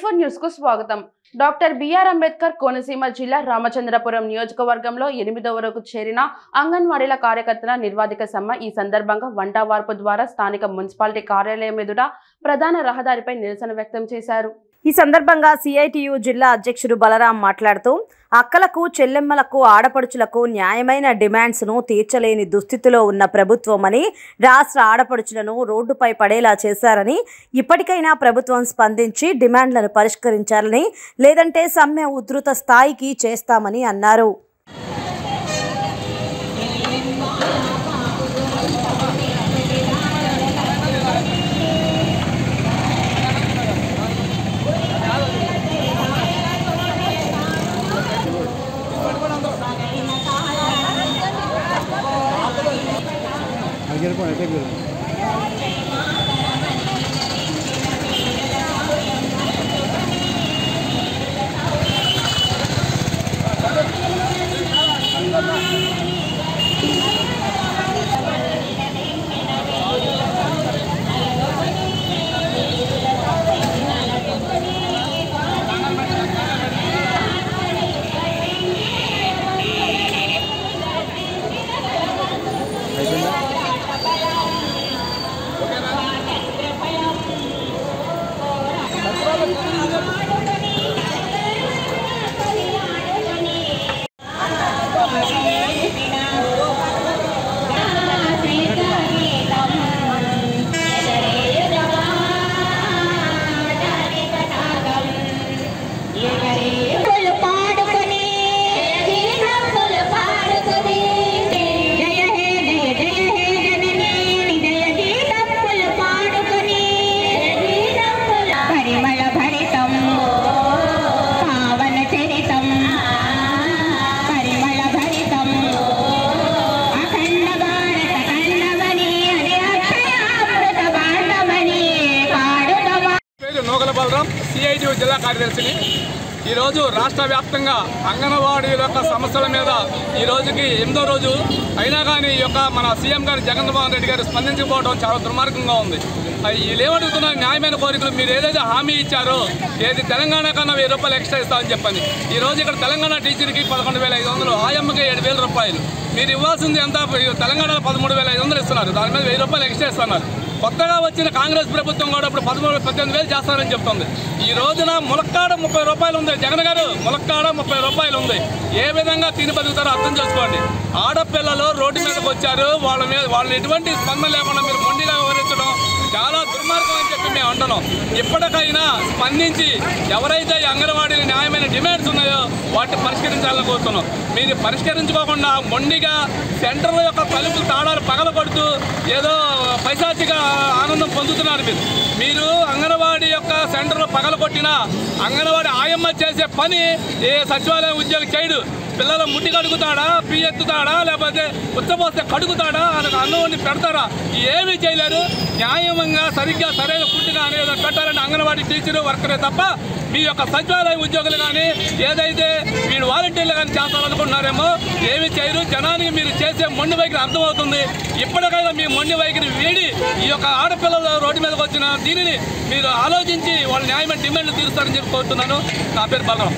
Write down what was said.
A4 news కు స్వాగతం. Doctor BR Ambedkar Konaseema జిల్లా రామచంద్రపురం నియోజకవర్గంలో 8వ వరకు చేరిన అంగన్వాడీల కార్యకర్తల నిర్వాధిక సమ్మె ఈ సందర్భంగా వంట వార్పు ద్వారా స్థానిక మున్సిపాలిటీ కార్యాలయం ఎదుట ప్రధాన రహదారిపై నిరసన వ్యక్తం చేశారు. ఈ సందర్భంగా సిఐటియు జిల్లా అధ్యక్షుడు బలరాం మాట్లాడుతూ అక్కలకు చెల్లెమ్మలకు ఆడపడుచులకు న్యాయమైన డిమాండ్స్ను తీర్చలేని దుస్థితిలో ఉన్న ప్రభుత్వమని రాష్ట్ర ఆడపడుచులను రోడ్డుపై పడేలా చేశారని ఇప్పటికైనా ప్రభుత్వం స్పందించి డిమాండ్లను పరిష్కరించాలని లేదంటే సమ్మె ఉధృత స్థాయికి చేస్తామని అన్నారు. బలరాం సిఐటియు జిల్లా కార్యదర్శిని. ఈరోజు రాష్ట్ర వ్యాప్తంగా అంగన్వాడీల యొక్క సమస్యల మీద ఈ రోజుకి 8వ రోజు అయినా కానీ ఈ యొక్క మన సీఎం గారు జగన్మోహన్ రెడ్డి గారు స్పందించకపోవడం చాలా దుర్మార్గంగా ఉంది. వీళ్ళు ఏమడుగుతున్న న్యాయమైన కోరికలు మీరు ఏదైతే హామీ ఇచ్చారో ఏది తెలంగాణ కన్నా 1000 రూపాయలు ఎక్స్ట్రా ఇస్తామని చెప్పండి. ఈ రోజు ఇక్కడ తెలంగాణ టీచర్కి 11,500, ఆయమ్మకి 7,000 రూపాయలు. మీరు ఇవ్వాల్సింది ఎంత? తెలంగాణలో 13,500 ఇస్తున్నారు, దాని మీద 1000 రూపాయలు ఎక్స్ట్రా ఇస్తున్నారు. కొత్తగా వచ్చిన కాంగ్రెస్ ప్రభుత్వం కూడా ఇప్పుడు 18,000 చేస్తారని చెప్తుంది. ఈ రోజున ములక్కాడ 30 రూపాయలు ఉంది. జగన్ గారు ములక్కాడ 30 రూపాయలు ఉంది. ఏ విధంగా తిని బతుకుతారో అర్థం చేసుకోండి. ఆడపిల్లలు రోడ్డు మీదకి వచ్చారు, వాళ్ళని ఎటువంటి స్పందన లేకుండా మీరు మొండిగా వివరించడం చాలా దుర్మార్గం అని చెప్పి మేము అంటున్నాం. ఇప్పటికైనా స్పందించి ఎవరైతే ఈ అంగన్వాడీల న్యాయమైన డిమాండ్స్ ఉన్నాయో వాటిని పరిష్కరించాలని కోరుతున్నాం. మీరు పరిష్కరించుకోకుండా మొండిగా సెంటర్ల యొక్క తలుపులు తాళాలు పగలగొడుతూ ఏదో పైశాచిక ఆనందం పొందుతున్నారు. మీరు అంగన్వాడీ యొక్క సెంటర్లు పగలగొట్టినా అంగన్వాడీ ఆయమ్మ చేసే పని ఏ సచివాలయం ఉద్యోగి చేయడు. పిల్లలు ముట్టి కడుగుతాడా, పీ ఎత్తుతాడా, లేకపోతే ఉచ్చపోస్తే కడుగుతాడా, అన్నం వండి పెడతారా? ఏమీ చేయలేరు. న్యాయంగా సరిగ్గా సరైన ఫుడ్ కానీ ఏదో పెట్టాలని అంగన్వాడీ టీచరు వర్కరే తప్ప మీ యొక్క సచివాలయం ఉద్యోగులు కానీ ఏదైతే మీరు వాలంటీర్లు కానీ చేస్తారనుకుంటున్నారేమో ఏమీ చేయరు. జనానికి మీరు చేసే మొండి వైఖరి అర్థమవుతుంది. ఇప్పటికైనా మీ మొండి వైఖరి వీడి ఈ యొక్క ఆడపిల్లలు రోడ్డు మీదకి వచ్చిన దీనిని మీరు ఆలోచించి వాళ్ళ న్యాయమైన డిమాండ్లు తీరుస్తారని చెప్పి కోరుతున్నాను. నా పేరు బలరాం.